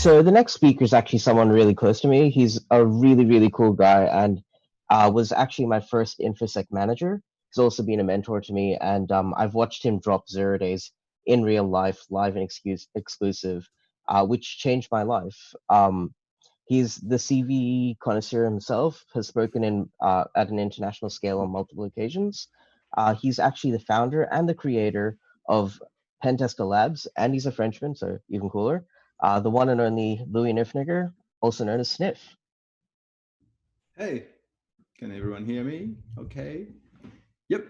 So the next speaker is actually someone really close to me. He's a really, really cool guy and was actually my first InfoSec manager. He's also been a mentor to me, and I've watched him drop 0 days in real life, live and exclusive, which changed my life. He's the CV connoisseur himself, has spoken at an international scale on multiple occasions. He's actually the founder and the creator of PentesterLab, and he's a Frenchman, so even cooler. The one and only Nyffenegger, also known as Sniff. Hey, can everyone hear me? Okay. Yep.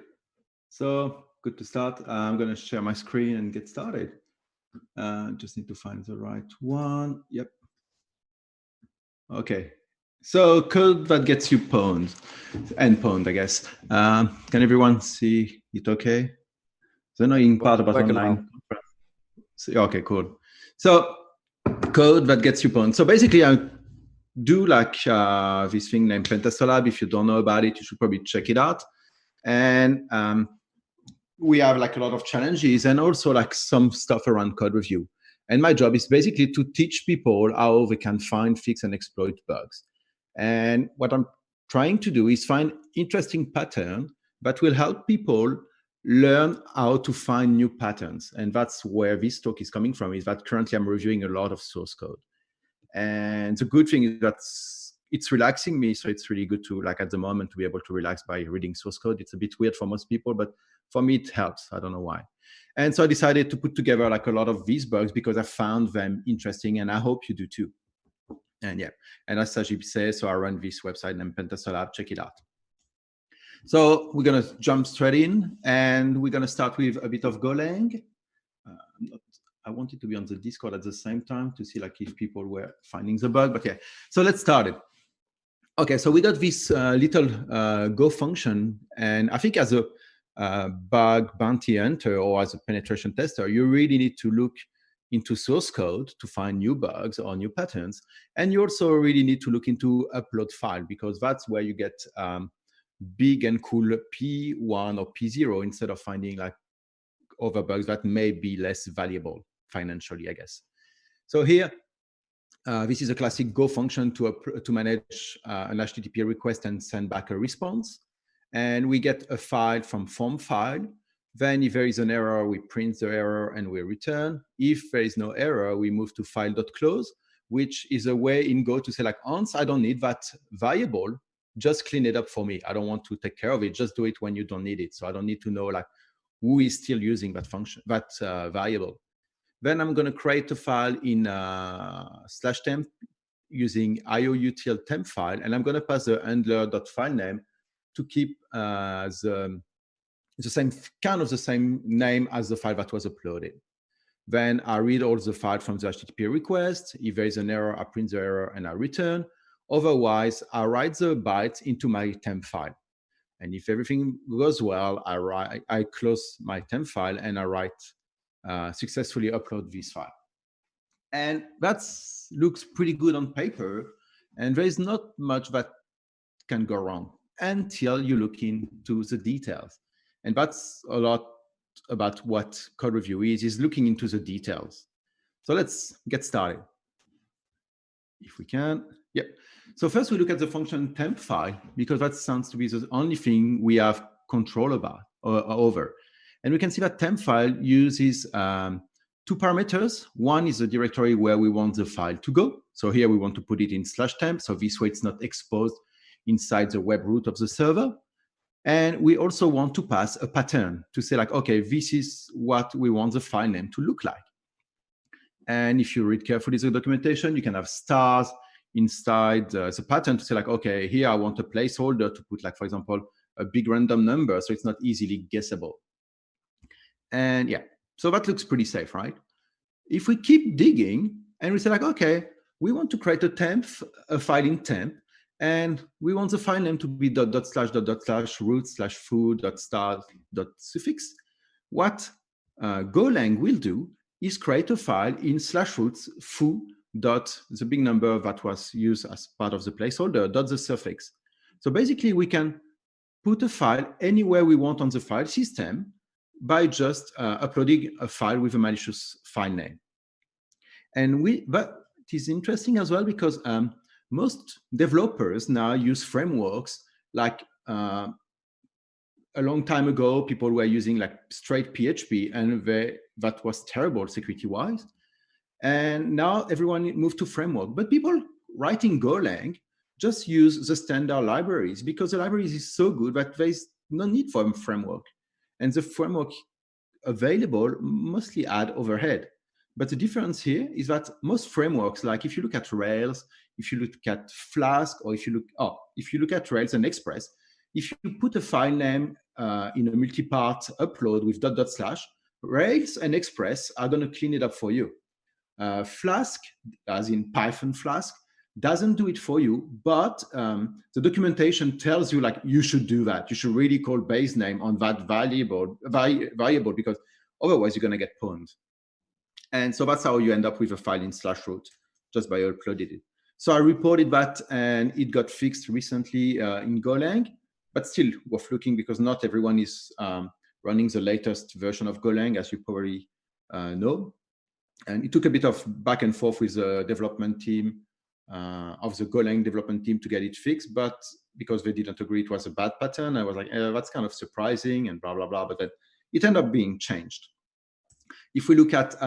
So good to start. I'm going to share my screen and get started. Just need to find the right one. Yep. Okay. So code that gets you pwned, I guess. Can everyone see it okay? The annoying part about online. Okay, cool. So code that gets you pwned. So basically, I do like this thing named PentesterLab. If you don't know about it, you should probably check it out. And we have like a lot of challenges and also like some stuff around code review. And my job is basically to teach people how they can find, fix, and exploit bugs. And what I'm trying to do is find interesting patterns that will help people learn how to find new patterns. And that's where this talk is coming from, is that currently I'm reviewing a lot of source code. And the good thing is that it's relaxing me. So it's really good to, like at the moment, to be able to relax by reading source code. It's a bit weird for most people, but for me, it helps. I don't know why. And so I decided to put together like a lot of these bugs because I found them interesting, and I hope you do too. And yeah, and as Sajib says, so I run this website named PentesterLab. Check it out. So we're going to jump straight in, and we're going to start with a bit of Golang. I wanted to be on the Discord at the same time to see like if people were finding the bug, but yeah. So let's start it. Okay, so we got this little Go function, and I think as a bug bounty hunter or as a penetration tester, you really need to look into source code to find new bugs or new patterns. And you also really need to look into upload file, because that's where you get big and cool P1 or P0 instead of finding like other bugs that may be less valuable financially, I guess. So here, this is a classic Go function to manage an HTTP request and send back a response. And we get a file from form file. Then if there is an error, we print the error and we return. If there is no error, we move to file.close, which is a way in Go to say like, once I don't need that variable, just clean it up for me. I don't want to take care of it. Just do it when you don't need it. So I don't need to know like who is still using that function, that variable. Then I'm going to create a file in /temp using ioutil Tempfile, and I'm going to pass the handler.file name to keep the same name as the file that was uploaded. Then I read all the file from the HTTP request. If there is an error, I print the error and I return. Otherwise, I write the bytes into my temp file. And if everything goes well, I close my temp file and I write successfully upload this file. And that looks pretty good on paper. And there is not much that can go wrong until you look into the details. And that's a lot about what code review is looking into the details. So let's get started. If we can, yep. So first we look at the function Tempfile, because that sounds to be the only thing we have control over. And we can see that Tempfile uses 2 parameters. One is the directory where we want the file to go. So here we want to put it in /temp. So this way it's not exposed inside the web root of the server. And we also want to pass a pattern to say like, okay, this is what we want the file name to look like. And if you read carefully the documentation, you can have stars inside the pattern to say like, okay, here I want a placeholder to put like, for example, a big random number, so it's not easily guessable. And yeah, so that looks pretty safe, right? If we keep digging and we say like, okay, we want to create a file in temp, and we want the file name to be ./root/foo.star.suffix. What Golang will do is create a file in /roots foo. The big number that was used as part of the placeholder, .the suffix. So basically we can put a file anywhere we want on the file system by just uploading a file with a malicious file name. And but is interesting as well because most developers now use frameworks like a long time ago, people were using like straight PHP, and that was terrible security-wise. And now everyone moved to framework. But people writing Golang just use the standard libraries because the libraries is so good that there's no need for a framework. And the framework available mostly add overhead. But the difference here is that most frameworks, like if you look at Rails, if you look at Flask, or if you look at Rails and Express, if you put a file name in a multi-part upload with .. Rails and Express are going to clean it up for you. Flask, as in Python Flask, doesn't do it for you, but the documentation tells you like you should do that. You should really call base name on that variable because otherwise you're going to get pwned. And so that's how you end up with a file in /root just by uploading it. So I reported that, and it got fixed recently in Golang, but still worth looking because not everyone is running the latest version of Golang, as you probably know. And it took a bit of back and forth with the development team of the Golang development team to get it fixed, but because they didn't agree it was a bad pattern, I was like, that's kind of surprising and blah, blah, blah, but then it ended up being changed. If we look at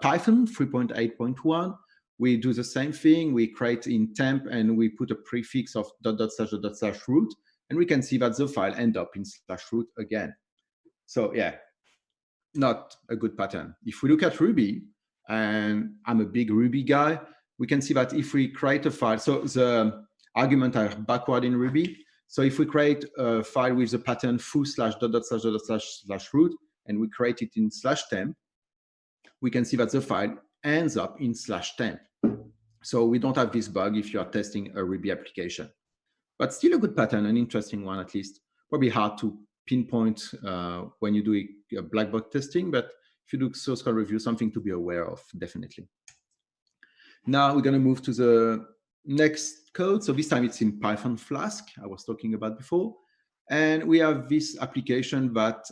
Python 3.8.1, we do the same thing. We create in temp and we put a prefix of .. root, and we can see that the file end up in /root again. So yeah, not a good pattern. If we look at Ruby, and I'm a big Ruby guy, we can see that if we create a file, so the arguments are backward in Ruby. So if we create a file with the pattern foo / /root, and we create it in /temp, we can see that the file ends up in /temp. So we don't have this bug if you are testing a Ruby application. But still a good pattern, an interesting one at least. Probably hard to pinpoint when you do a black box testing, but if you do source code review, something to be aware of, definitely. Now we're going to move to the next code. So this time it's in Python Flask, I was talking about before. And we have this application that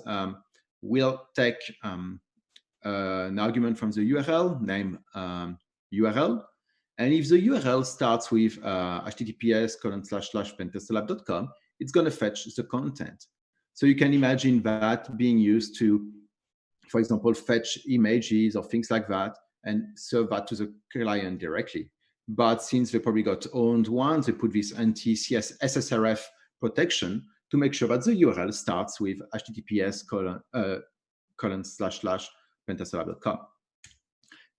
will take an argument from the URL, name URL. And if the URL starts with https://pentesterlab.com, it's going to fetch the content. So you can imagine that being used to, for example, fetch images or things like that and serve that to the client directly. But since they probably got owned once, they put this anti-SSRF protection to make sure that the URL starts with https://pentesterlab.com.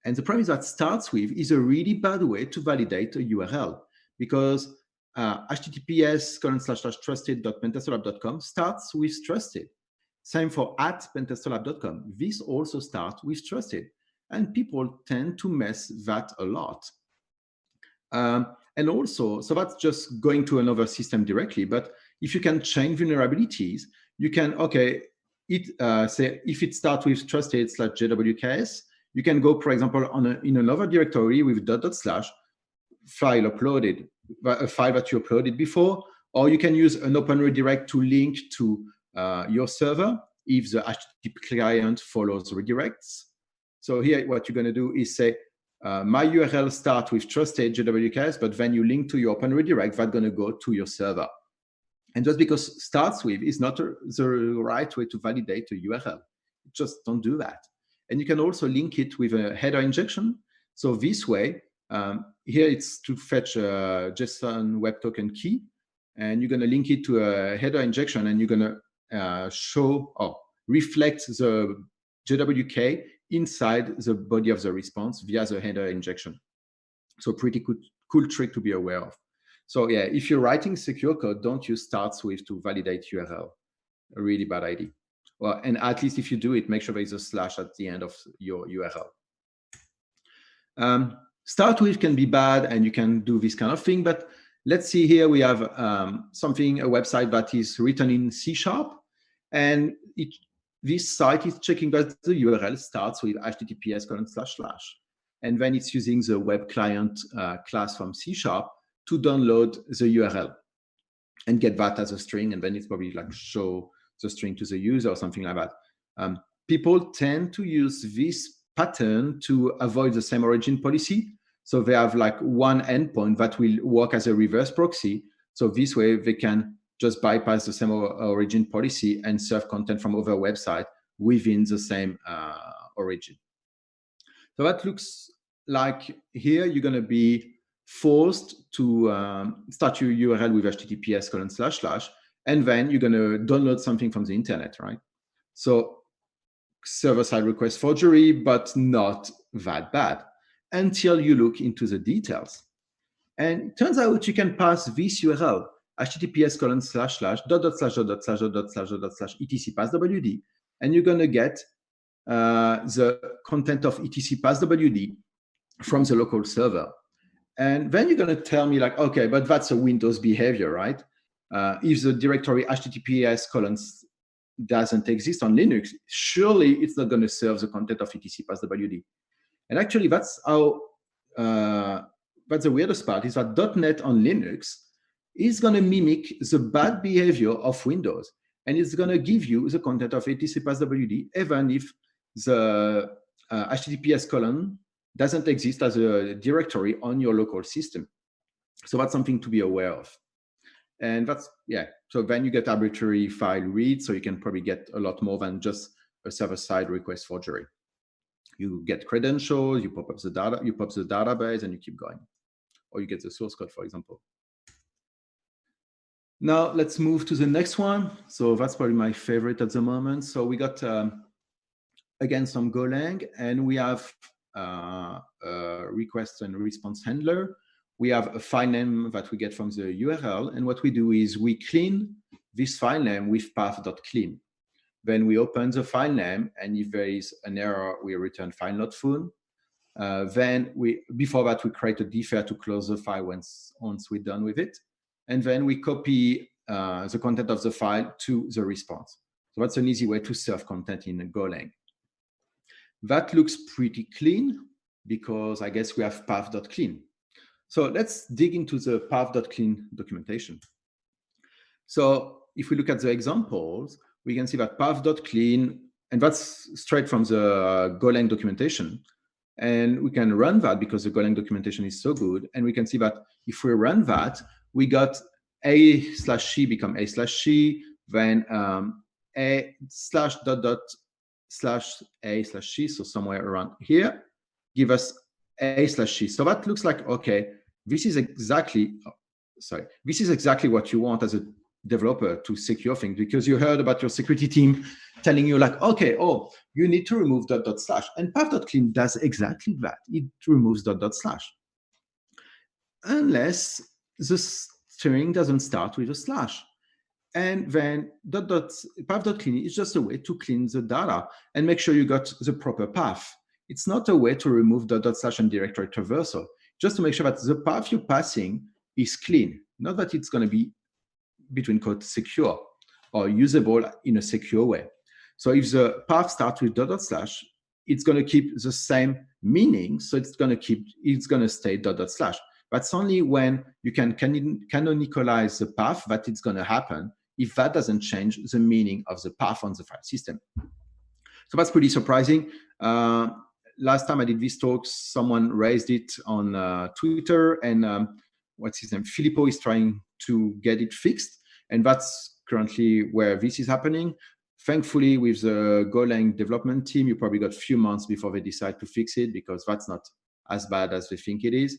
And the problem is that starts with is a really bad way to validate a URL because https://trusted.pentesterlab.com starts with trusted. Same for @pentesterlab.com. This also starts with trusted. And people tend to mess that a lot. And also, so that's just going to another system directly. But if you can change vulnerabilities, you can, say if it starts with trusted/jwks, you can go, for example, in another directory with .. file uploaded, a file that you uploaded before, or you can use an open redirect to link to your server if the HTTP client follows redirects. So here, what you're going to do is say, my URL starts with trusted JWKs, but when you link to your open redirect, that's going to go to your server. And just because starts with is not the right way to validate a URL. Just don't do that. And you can also link it with a header injection. So this way, here it's to fetch a JSON Web Token key, and you're going to link it to a header injection, and you're going to reflect the JWK inside the body of the response via the header injection. So pretty cool trick to be aware of. So yeah, if you're writing secure code, don't use starts with to validate URL. A really bad idea. Well, and at least if you do it, make sure there's a slash at the end of your URL. Start with can be bad, and you can do this kind of thing. But let's see here, we have a website that is written in C#, and this site is checking that the URL starts with https://, and then it's using the web client class from C# to download the URL and get that as a string, and then it's probably like show the string to the user or something like that. People tend to use this pattern to avoid the same origin policy. So they have like one endpoint that will work as a reverse proxy. So this way they can just bypass the same origin policy and serve content from other websites within the same origin. So that looks like here you're going to be forced to start your URL with https:// and then you're going to download something from the internet, right? So server-side request forgery, but not that bad until you look into the details. And it turns out you can pass this URL, https://etc/path.wd, and you're going to get the content of etc/path.wd from the local server. And then you're going to tell me like, okay, but that's a Windows behavior, right? If the directory https: doesn't exist on Linux, surely it's not going to serve the content of etc/path.wd. And actually, that's how. But the weirdest part is that .NET on Linux is going to mimic the bad behavior of Windows, and it's going to give you the content of etc/path.wd even if the https: doesn't exist as a directory on your local system. So that's something to be aware of. And that's, yeah, so then you get arbitrary file read, so you can probably get a lot more than just a server-side request forgery. You get credentials, you pop up the data, you pop the database, and you keep going. Or you get the source code, for example. Now let's move to the next one. So that's probably my favorite at the moment. So we got, again, some Golang, and we have a request and response handler. We have a file name that we get from the URL. And what we do is we clean this file name with path.Clean. Then we open the file name, and if there is an error, we return file not found. Then before that, we create a defer to close the file once we're done with it. And then we copy the content of the file to the response. So that's an easy way to serve content in Golang. That looks pretty clean because I guess we have path.Clean. So let's dig into the path.Clean documentation. So if we look at the examples, we can see that path.Clean, and that's straight from the Golang documentation. And we can run that because the Golang documentation is so good. And we can see that if we run that, we got a/c become a/c, then a/a/c, so somewhere around here, give us a/c. So that looks like, okay, this is exactly what you want as a developer to secure things, because you heard about your security team telling you like, okay, oh, you need to remove .. And path.Clean does exactly that. It removes .. unless the string doesn't start with a slash. And then path.Clean is just a way to clean the data and make sure you got the proper path. It's not a way to remove .. and directory traversal, just to make sure that the path you're passing is clean, not that it's going to be between quote secure or usable in a secure way. So if the path starts with .. it's going to keep the same meaning, so it's going to stay .. That's only when you can canonicalize the path that it's going to happen, if that doesn't change the meaning of the path on the file system. So that's pretty surprising. Last time I did this talk, someone raised it on Twitter, and what's his name? Filippo is trying to get it fixed, and that's currently where this is happening. Thankfully, with the Golang development team, you probably got a few months before they decide to fix it, because that's not as bad as they think it is.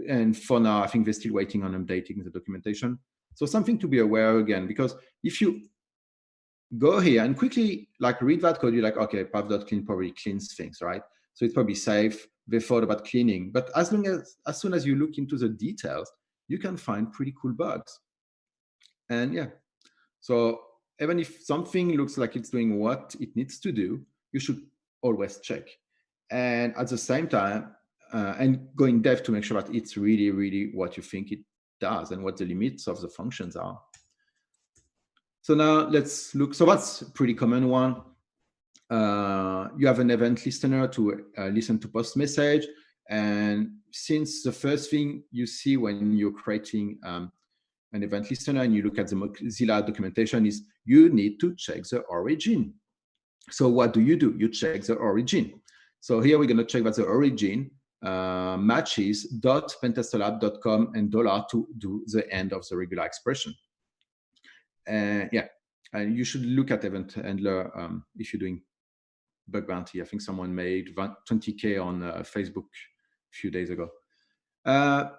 And for now, I think they're still waiting on updating the documentation. So something to be aware of again, because if you go here and quickly like read that code, you're like, okay, path.Clean probably cleans things, right? So it's probably safe. They thought about cleaning, but as soon as you look into the details, you can find pretty cool bugs. And yeah, so even if something looks like it's doing what it needs to do, you should always check. And at the same time, and go in depth to make sure that it's really, really what you think it does and what the limits of the functions are. So now let's look. So that's a pretty common one. You have an event listener to listen to PostMessage. And since the first thing you see when you're creating an event listener and you look at the Mozilla documentation is you need to check the origin. So what do? You check the origin. So here we're going to check that the origin matches .PentesterLab.com and $ to do the end of the regular expression. Yeah, and you should look at event handler if you're doing bug bounty. I think someone made 20K on Facebook a few days ago.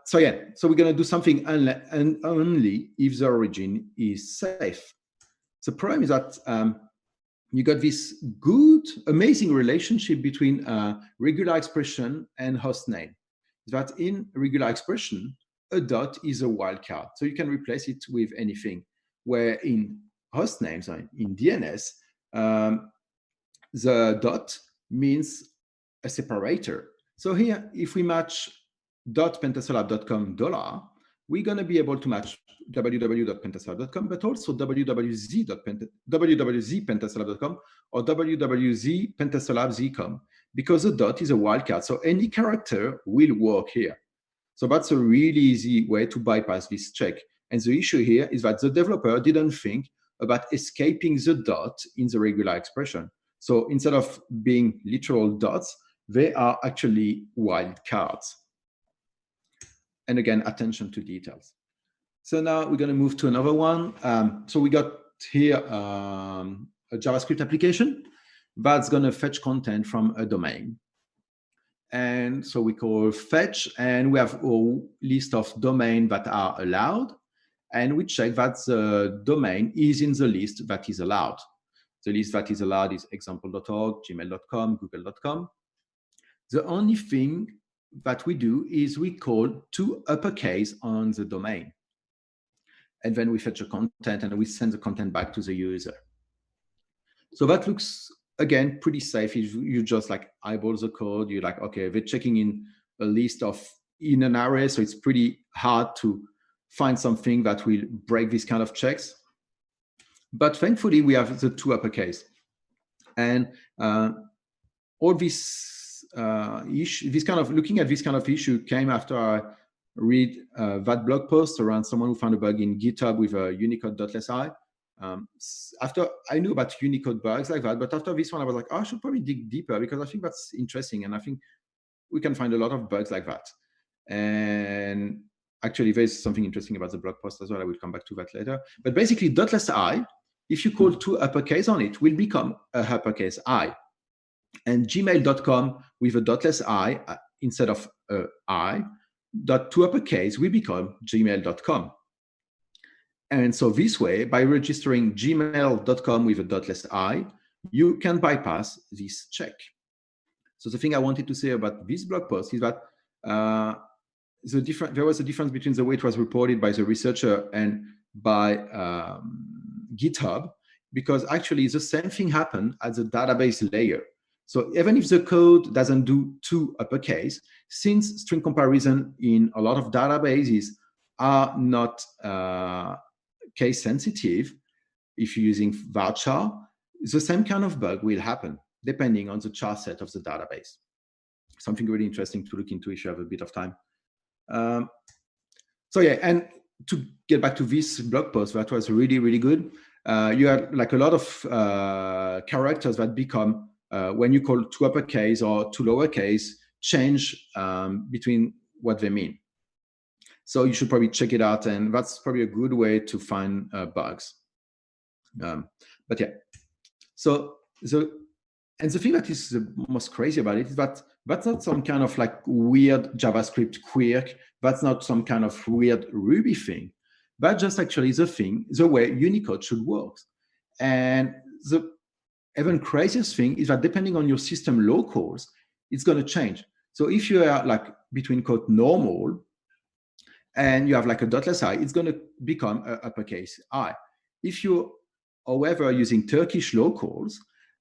So yeah, so we're going to do something only if the origin is safe. The problem is that you got this good, amazing relationship between regular expression and host name. That in regular expression, a dot is a wildcard, so you can replace it with anything. Where in host names, in DNS, the dot means a separator. So here, if we match .PentesterLab.com $, we're going to be able to match www.pentesterlab.com, but also www.pentesterlab.com or www.pentesterlab.com, because the dot is a wildcard. So any character will work here. So that's a really easy way to bypass this check. And the issue here is that the developer didn't think about escaping the dot in the regular expression. So instead of being literal dots, they are actually wildcards. And again, attention to details. So now we're going to move to another one. So we got here a JavaScript application that's going to fetch content from a domain. And so we call fetch, and we have a list of domains that are allowed. And we check that the domain is in the list that is allowed. The list that is allowed is example.org, gmail.com, google.com. The only thing that we do is we call to uppercase on the domain. And then we fetch the content and we send the content back to the user. So that looks, again, pretty safe. You just like eyeball the code. You're like, okay, they're checking in a list in an array. So it's pretty hard to find something that will break this kind of checks. But thankfully, we have the to uppercase. And all this issue, looking at this kind of issue came after I read that blog post around someone who found a bug in GitHub with a Unicode.si. After I knew about Unicode bugs like that, but after this one, I was like, oh, I should probably dig deeper because I think that's interesting. And I think we can find a lot of bugs like that. And actually, there's something interesting about the blog post as well. I will come back to that later. But basically, .i, if you call to uppercase on it, will become a uppercase I. And gmail.com with a .i instead of I, to uppercase will become gmail.com. And so this way, by registering gmail.com with a .i, you can bypass this check. So the thing I wanted to say about this blog post is that there was a difference between the way it was reported by the researcher and by GitHub, because actually the same thing happened at the database layer. So even if the code doesn't do to uppercase, since string comparison in a lot of databases are not case sensitive, if you're using varchar, the same kind of bug will happen depending on the char set of the database. Something really interesting to look into if you have a bit of time. So yeah, and to get back to this blog post, that was really, really good. You had like a lot of characters that become, when you call to uppercase or to lowercase, change between what they mean. So you should probably check it out, and that's probably a good way to find bugs. But yeah, so the thing that is the most crazy about it is that that's not some kind of like weird JavaScript quirk. That's not some kind of weird Ruby thing. But just actually the way Unicode should work. And the even craziest thing is that depending on your system locals, it's going to change. So if you are like between quote normal and you have like a .si, it's going to become a uppercase I. If you, however, using Turkish locals,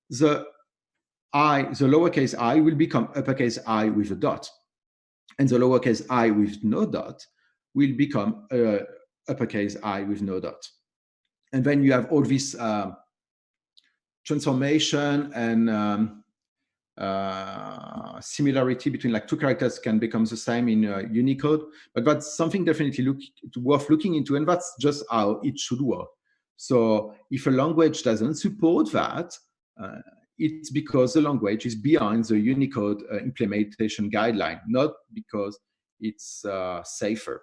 the lowercase I will become uppercase I with a dot. And the lowercase I with no dot will become uppercase I with no dot. And then you have all this transformation and similarity between like two characters can become the same in Unicode, but that's something definitely worth looking into, and that's just how it should work. So if a language doesn't support that, it's because the language is behind the Unicode implementation guideline, not because it's safer.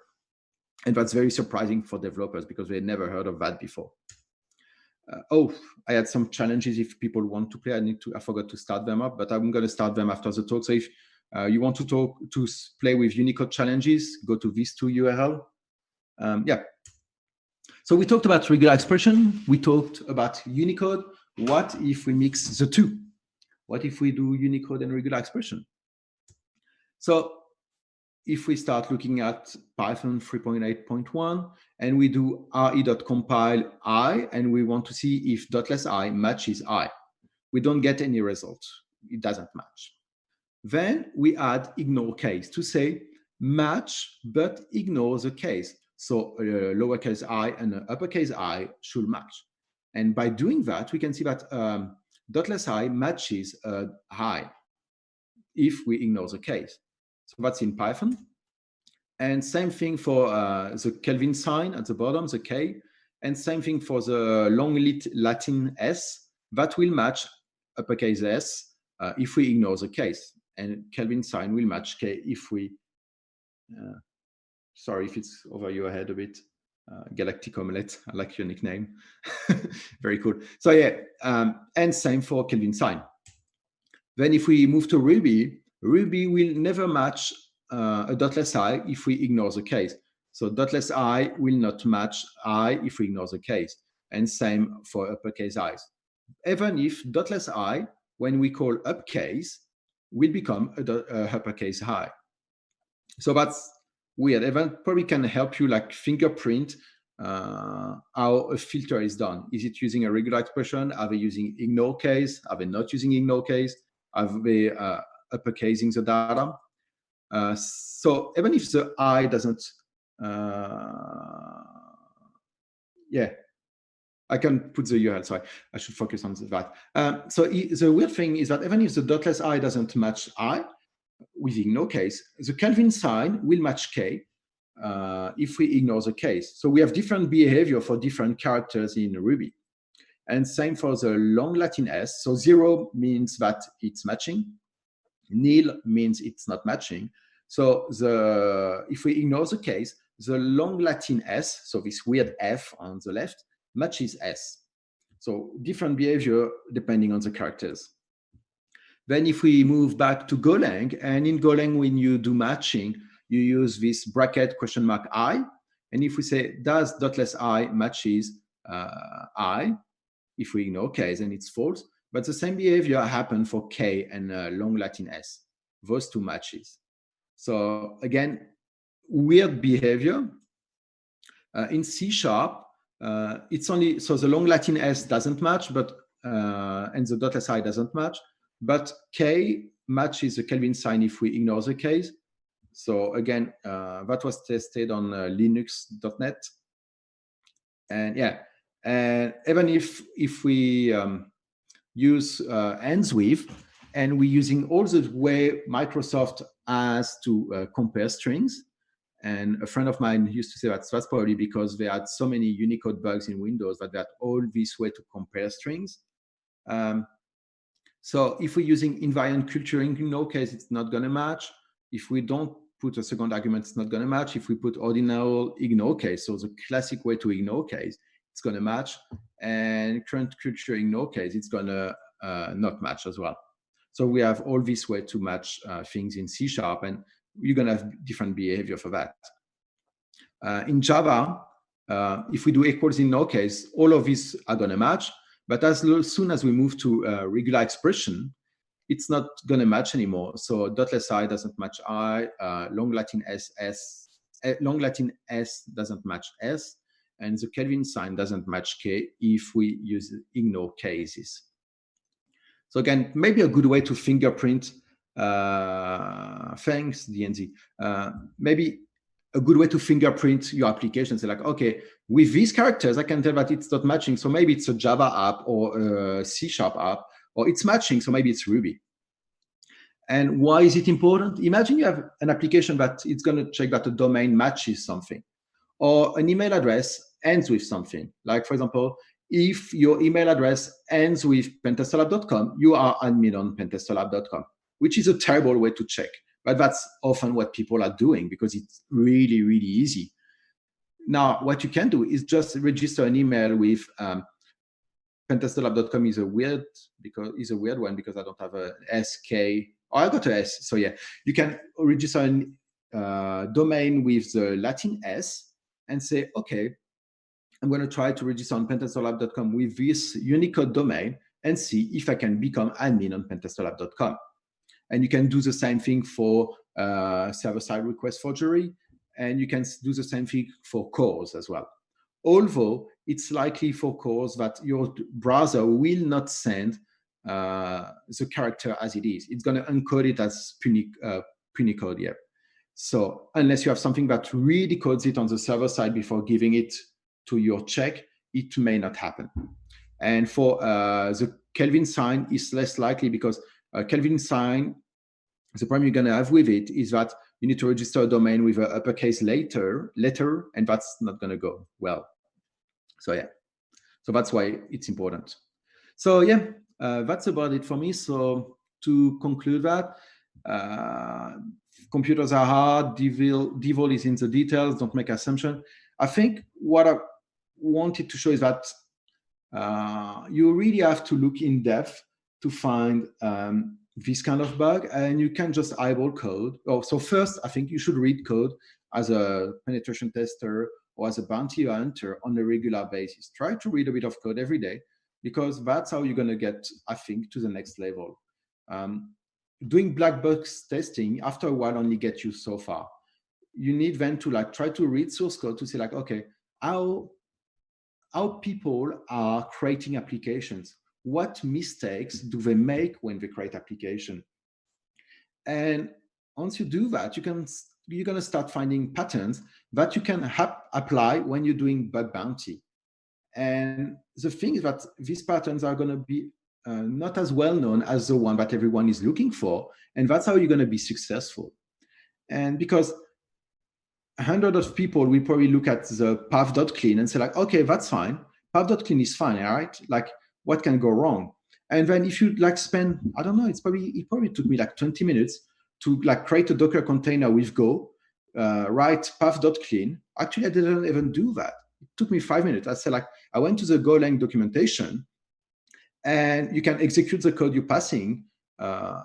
And that's very surprising for developers because they never heard of that before. Oh, I had some challenges. If people want to play, I forgot to start them up, but I'm going to start them after the talk. So if you want to play with Unicode challenges, go to these two URL. Yeah. So we talked about regular expression. We talked about Unicode. What if we mix the two? What if we do Unicode and regular expression? So if we start looking at Python 3.8.1 and we do re.compile I, and we want to see if .i matches I, we don't get any result. It doesn't match. Then we add ignore case to say match, but ignore the case. So lowercase I and uppercase I should match. And by doing that, we can see that .i matches I if we ignore the case. So that's in Python. And same thing for the Kelvin sign at the bottom, the K. And same thing for the long Latin S. That will match uppercase S if we ignore the case. And Kelvin sign will match K if we, sorry if it's over your head a bit. Galactic Omelette, I like your nickname. Very cool. So yeah, and same for Kelvin sign. Then if we move to Ruby, Ruby will never match a .i if we ignore the case. So .i will not match I if we ignore the case. And same for uppercase I's. Even if .i, when we call upcase, will become a uppercase I. So that's weird. Even probably can help you like fingerprint how a filter is done. Is it using a regular expression? Are they using ignore case? Are they not using ignore case? Are they uppercasing the data? So even if the I doesn't, yeah, I can put the URL, sorry, I should focus on that. So the weird thing is that even if the .i doesn't match I, with ignore case, the Kelvin sign will match K if we ignore the case. So we have different behavior for different characters in Ruby. And same for the long Latin S. So 0 means that it's matching. Nil means it's not matching. So if we ignore the case, the long Latin S, so this weird F on the left, matches S. So different behavior depending on the characters. Then if we move back to Golang, and in Golang, when you do matching, you use this bracket question mark I. And if we say, does .i matches I, if we ignore case, then it's false. But the same behavior happened for K and long Latin S, those two matches. So again, weird behavior. In C#, it's only, so the long Latin S doesn't match, but and the .si doesn't match, but K matches the Kelvin sign if we ignore the case. So again, that was tested on linux.net. And yeah, and even if we use ends with, and we're using all the way Microsoft has to compare strings. And a friend of mine used to say that's probably because they had so many Unicode bugs in Windows that they had all this way to compare strings. So if we're using invariant culturing, in no case, it's not going to match. If we don't put a second argument, it's not going to match. If we put ordinal ignore case, so the classic way to ignore case, it's going to match. And current culture ignore case, it's going to not match as well. So we have all this way to match things in C#, and you're going to have different behavior for that. In Java, if we do equals in no case, all of these are going to match. But as soon as we move to regular expression, it's not going to match anymore. So .si doesn't match I, long Latin S doesn't match S, and the Kelvin sign doesn't match K if we use ignore cases. So again, maybe a good way to fingerprint, thanks DNZ, maybe a good way to fingerprint your application. Say like, okay, with these characters, I can tell that it's not matching. So maybe it's a Java app or a C# app, or it's matching. So maybe it's Ruby. And why is it important? Imagine you have an application that it's going to check that a domain matches something, or an email address ends with something. Like, for example, if your email address ends with PentesterLab.com, you are admin on PentesterLab.com, which is a terrible way to check. But that's often what people are doing because it's really, really easy. Now, what you can do is just register an email with PentesterLab.com is a weird one because I don't have a SK. Oh, I got a S. So yeah, you can register a domain with the Latin S and say, okay, I'm going to try to register on PentesterLab.com with this Unicode domain and see if I can become admin on PentesterLab.com. And you can do the same thing for server-side request forgery, and you can do the same thing for cores as well. Although it's likely for cores that your browser will not send the character as it is. It's going to encode it as Unicode, yeah. So unless you have something that really codes it on the server side before giving it to your check, it may not happen. And for the Kelvin sign is less likely because Kelvin sign, the problem you're going to have with it is that you need to register a domain with an uppercase letter, and that's not going to go well. So yeah, so that's why it's important. So yeah, that's about it for me. So to conclude that, computers are hard, devil is in the details, don't make assumptions. I think what I wanted to show is that you really have to look in depth to find this kind of bug, and you can just eyeball code. Oh, so first, I think you should read code as a penetration tester or as a bounty hunter on a regular basis. Try to read a bit of code every day, because that's how you're going to get, I think, to the next level. Doing black box testing after a while only gets you so far. You need then to try to read source code to see okay, how people are creating applications. What mistakes do they make when they create application? And once you do that, you're going to start finding patterns that you can apply when you're doing bug bounty. And the thing is that these patterns are going to be not as well known as the one that everyone is looking for. And that's how you're going to be successful. And because hundreds of people will probably look at the path.Clean and say okay, that's fine. Path.Clean is fine, all right? What can go wrong? And then if you spend, I don't know, it probably took me 20 minutes to create a Docker container with Go, write path.Clean. Actually, I didn't even do that. It took me 5 minutes. I said I went to the Golang documentation, and you can execute the code you're passing.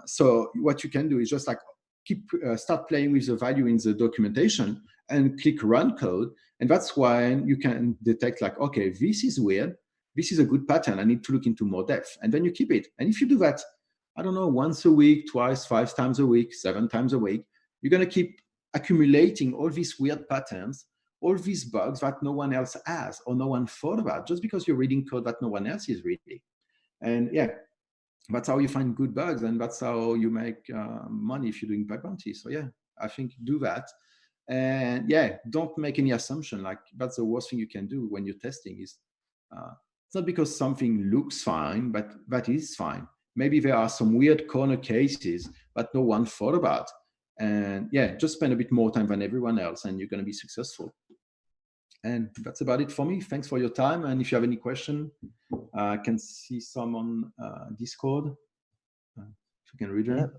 So what you can do is just start playing with the value in the documentation and click run code. And that's when you can detect okay, this is weird. This is a good pattern. I need to look into more depth. And then you keep it. And if you do that, I don't know, once a week, twice, 5 times a week, 7 times a week, you're going to keep accumulating all these weird patterns, all these bugs that no one else has or no one thought about, just because you're reading code that no one else is reading. And yeah, that's how you find good bugs, and that's how you make money if you're doing bug bounty. So yeah, I think do that. And yeah, don't make any assumption. That's the worst thing you can do when you're testing is it's not because something looks fine, but that is fine. Maybe there are some weird corner cases that no one thought about. And yeah, just spend a bit more time than everyone else and you're going to be successful. And that's about it for me. Thanks for your time. And if you have any question, I can see some on Discord. If you can read them.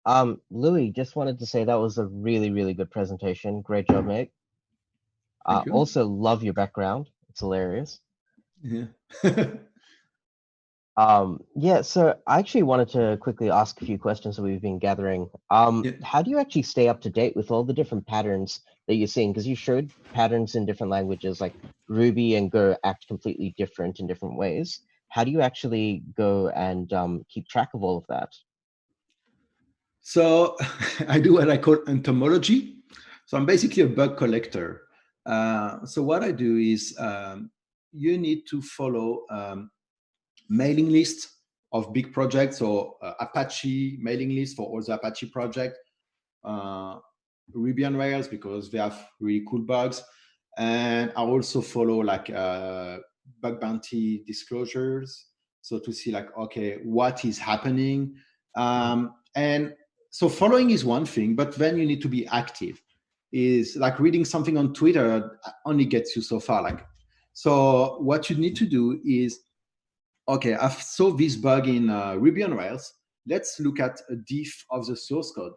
Yeah. Louis, just wanted to say that was a really, really good presentation. Great job, mate. Also, love your background. It's hilarious. Yeah. Yeah, so I actually wanted to quickly ask a few questions that we've been gathering. How do you actually stay up to date with all the different patterns that you're seeing? Because you showed patterns in different languages, like Ruby and Go act completely different in different ways. How do you actually go and keep track of all of that? So I do what I call entomology. So I'm basically a bug collector. So what I do is you need to follow mailing list of big projects, or Apache mailing list for all the Apache project, Ruby on Rails because they have really cool bugs. And I also follow bug bounty disclosures. So to see okay, what is happening? And so following is one thing, but then you need to be active. Is reading something on Twitter only gets you so far. So what you need to do is, okay, I saw this bug in Ruby on Rails. Let's look at a diff of the source code.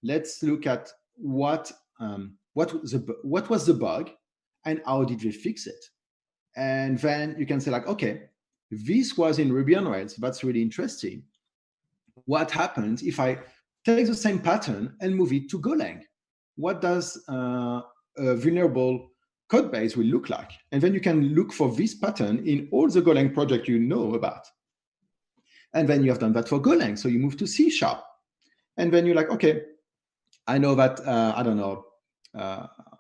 Let's look at what was the bug and how did they fix it. And then you can say like, okay, this was in Ruby on Rails. That's really interesting. What happens if I take the same pattern and move it to Golang? What does a vulnerable code base will look like? And then you can look for this pattern in all the Golang project you know about. And then you have done that for Golang. So you move to C#. And then you're like, okay, I know that, I don't know,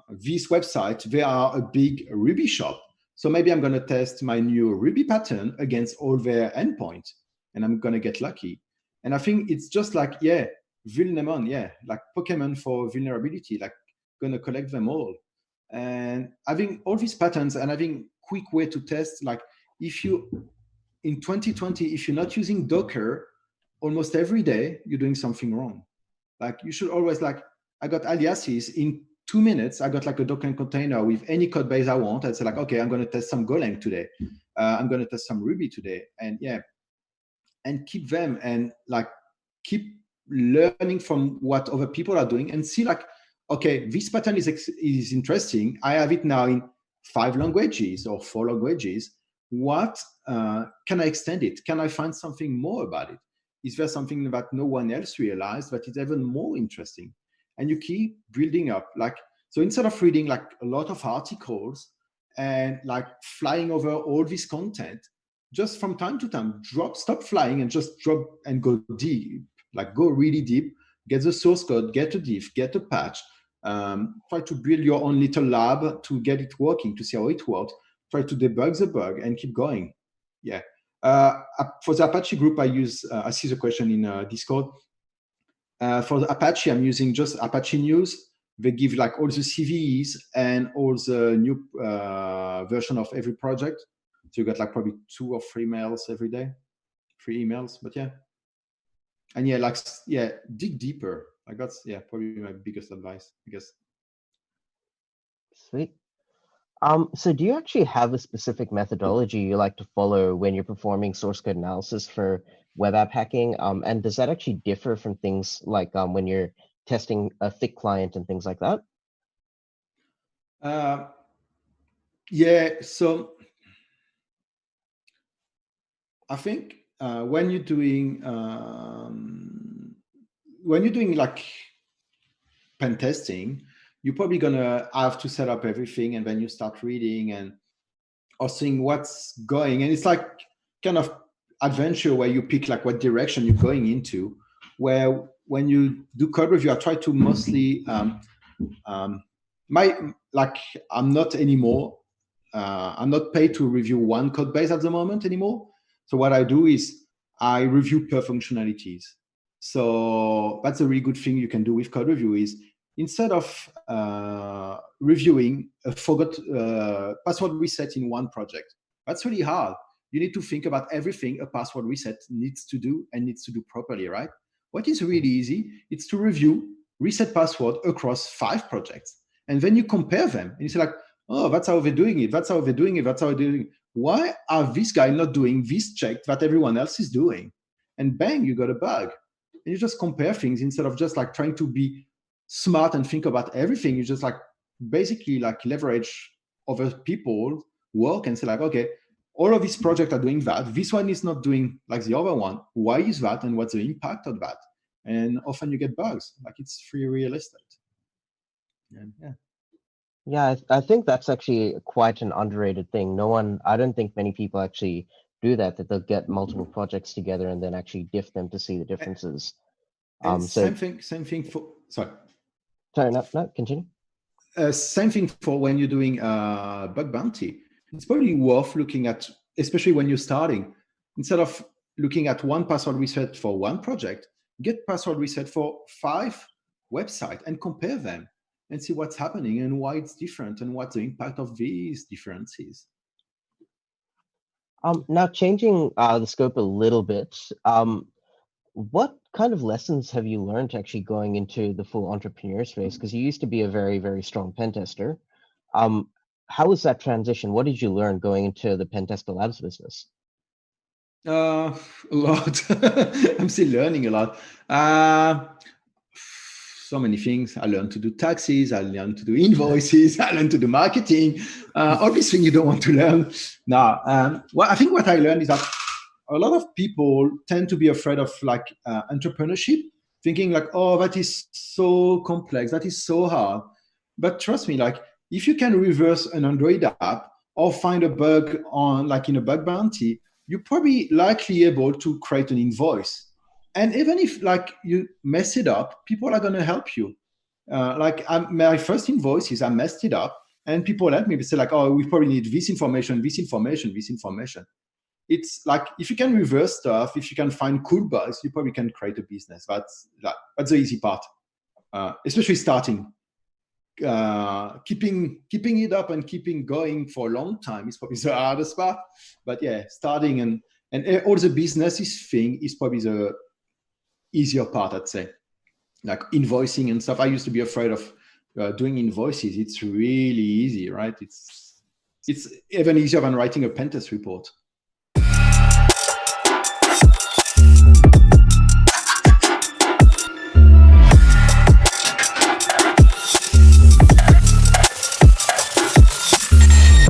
this website, they are a big Ruby shop. So maybe I'm going to test my new Ruby pattern against all their endpoints, and I'm going to get lucky. And I think it's just like, yeah, Vulnemon, yeah, like Pokemon for vulnerability, like going to collect them all. And having all these patterns and having quick way to test, like if you, in 2020, if you're not using Docker almost every day, you're doing something wrong. Like you should always like, I got aliases in 2 minutes. I got like a Docker container with any code base I want. I'd say like, okay, I'm going to test some Golang today. I'm going to test some Ruby today. And yeah, and keep them and like keep learning from what other people are doing and see like, okay, this pattern is interesting. I have it now in 5 languages or 4 languages. What can I extend it? Can I find something more about it? Is there something that no one else realized that is even more interesting? And you keep building up. Like, so instead of reading like a lot of articles and like flying over all this content, just from time to time, stop flying and just drop and go deep, like go really deep, get the source code, get a diff, get a patch, try to build your own little lab to get it working, to see how it works, try to debug the bug and keep going. Yeah. For the Apache group, I see the question in Discord. For the Apache, I'm using just Apache News. They give like all the CVEs and all the new version of every project. So you got like probably 2 or 3 mails every day, 3 emails, but yeah. And yeah, like, yeah, dig deeper. Like that's, yeah, probably my biggest advice, I guess. Sweet. So do you actually have a specific methodology you like to follow when you're performing source code analysis for web app hacking? And does that actually differ from things like when you're testing a thick client and things like that? Yeah, so I think when you're doing like pen testing, you're probably gonna have to set up everything, and then you start reading and or seeing what's going, and it's like kind of adventure where you pick like what direction you're going into. Where when you do code review, I try to mostly I'm not anymore. I'm not paid to review one code base at the moment anymore. So what I do is I review per functionalities. So that's a really good thing you can do with code review is instead of reviewing a forgot password reset in one project, that's really hard. You need to think about everything a password reset needs to do and needs to do properly, right? What is really easy, it's to review reset password across 5 projects. And then you compare them and you say like, oh, that's how they're doing it. That's how they're doing it. That's how they're doing it. Why are this guy not doing this check that everyone else is doing? And bang, you got a bug. And you just compare things instead of just like trying to be smart and think about everything. You just like basically like leverage other people work and say like, okay, all of these projects are doing that. This one is not doing like the other one. Why is that? And what's the impact of that? And often you get bugs. Like it's free real estate. And yeah. Yeah, I think that's actually quite an underrated thing. I don't think many people actually do that they'll get multiple projects together and then actually diff them to see the differences. And same thing for, sorry, no, continue. Same thing for when you're doing bug bounty. It's probably worth looking at, especially when you're starting, instead of looking at one password reset for one project, get password reset for 5 websites and compare them and see what's happening and why it's different and what the impact of these differences. Now changing the scope a little bit, what kind of lessons have you learned actually going into the full entrepreneur space? Because you used to be a very, very strong pen tester. how was that transition? What did you learn going into the PentesterLab's business? A lot. I'm still learning a lot. So many things. I learned to do taxes. I learned to do invoices. I learned to do marketing. Obviously, you don't want to learn. Now, well, I think what I learned is that a lot of people tend to be afraid of like entrepreneurship, thinking like, oh, that is so complex, that is so hard. But trust me, like if you can reverse an Android app or find a bug on like in a bug bounty, you're probably likely able to create an invoice. And even if like you mess it up, people are going to help you. My first invoice is I messed it up, and people help me. They say like, oh, we probably need this information, this information, this information. It's like if you can reverse stuff, if you can find cool bugs, you probably can create a business. That's the easy part, especially starting. Keeping it up and keeping going for a long time is probably the hardest part. But yeah, starting and all the businesses thing is probably the easier part, I'd say. Like invoicing and stuff. I used to be afraid of doing invoices. It's really easy, right? It's even easier than writing a pen test report.